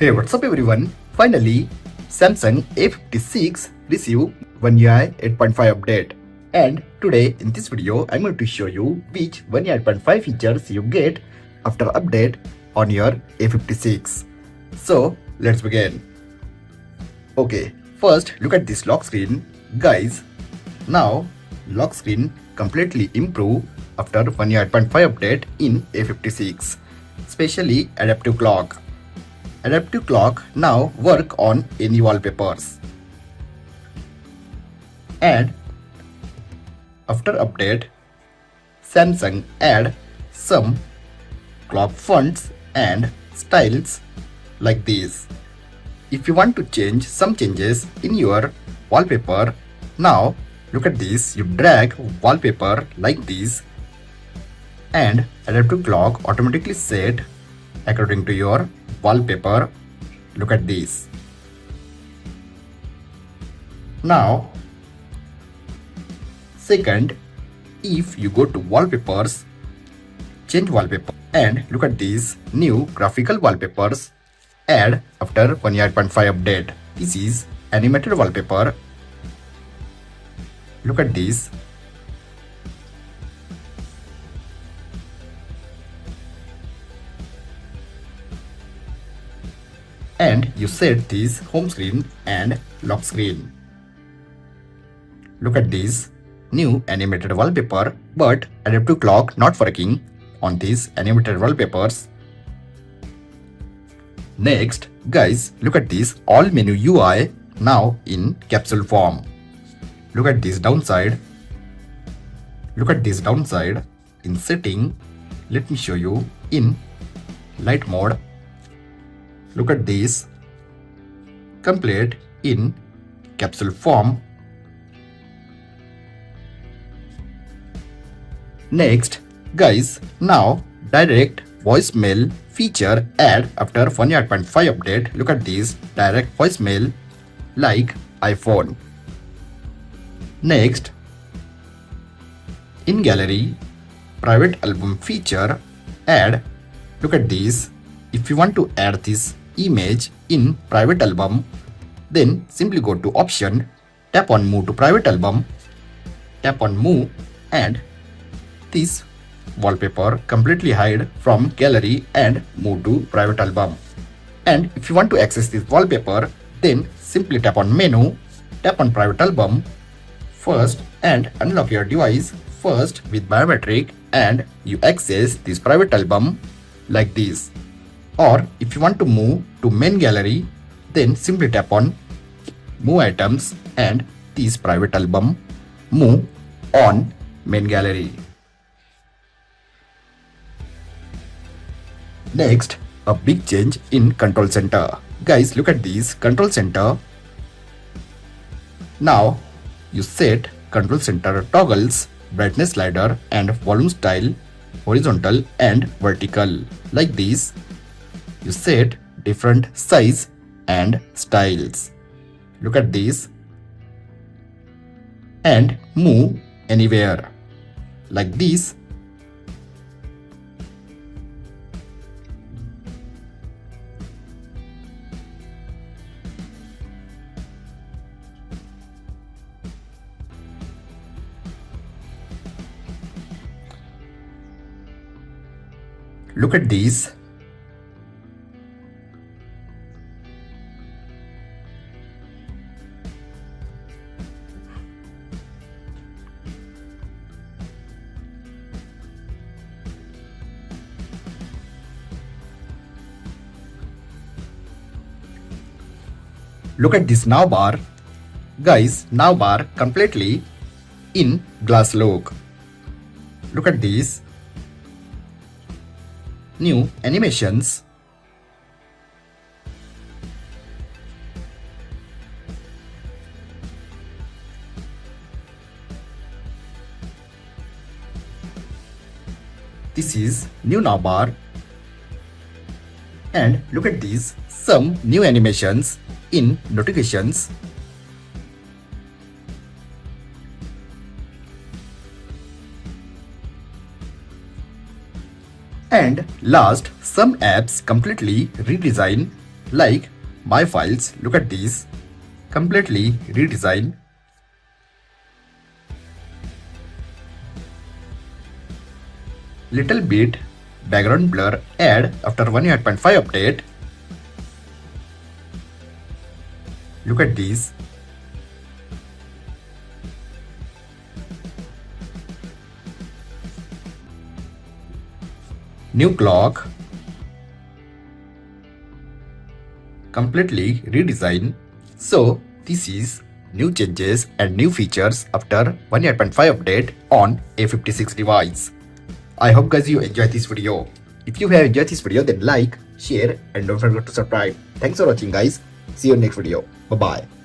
Hey, what's up everyone? Finally, Samsung A56 received One UI 8.5 update. And today in this video, I'm going to show you which One UI 8.5 features you get after update on your A56. So let's begin. Okay, first look at this lock screen. Guys, now lock screen completely improved after One UI 8.5 update in A56, especially adaptive clock. Adaptive clock now work on any wallpapers. And after update, Samsung add some clock fonts and styles like this. If you want to change some changes in your wallpaper, now look at this, you drag wallpaper like this and adaptive clock automatically set according to your wallpaper. Look at this. Now second, if you go to wallpapers, change wallpaper and look at these new graphical wallpapers add after 1.8.5 update. This is animated wallpaper. Look at this. And you set this home screen and lock screen. Look at this new animated wallpaper, but adaptive clock not working on these animated wallpapers. Next, guys, look at this all menu UI now in capsule form. Look at this downside. Look at this downside in setting. Let me show you in light mode. Look at this, complete in capsule form. Next, guys, now direct voicemail feature add after 1.8.5 update. Look at this direct voicemail like iPhone. Next, in gallery private album feature add. Look at this. If you want to add this image in private album, then simply go to option, tap on move to private album, tap on move, and this wallpaper completely hide from gallery and move to private album. And if you want to access this wallpaper, then simply tap on menu, tap on private album first and unlock your device first with biometric, and you access this private album like this. Or if you want to move to main gallery, then simply tap on move items and this private album move on main gallery. Next, a big change in control center. Guys, look at this control center. Now you set control center toggles, brightness slider and volume style horizontal and vertical like this. You set different size and styles. Look at this and move anywhere like this. Look at this. Look at this now bar. Guys, now bar completely in glass look. Look at this new animations. This is new navbar. And look at these some new animations in notifications. And last, some apps completely redesign like my files. Look at these. Completely redesign. Little bit background blur add after 1.5 update. Look at these. New clock. Completely redesign. So this is new changes and new features after 1.5 update on A56 device. I hope guys you enjoyed this video. If you have enjoyed this video, then like, share and don't forget to subscribe. Thanks for watching guys. See you in next video. Bye bye.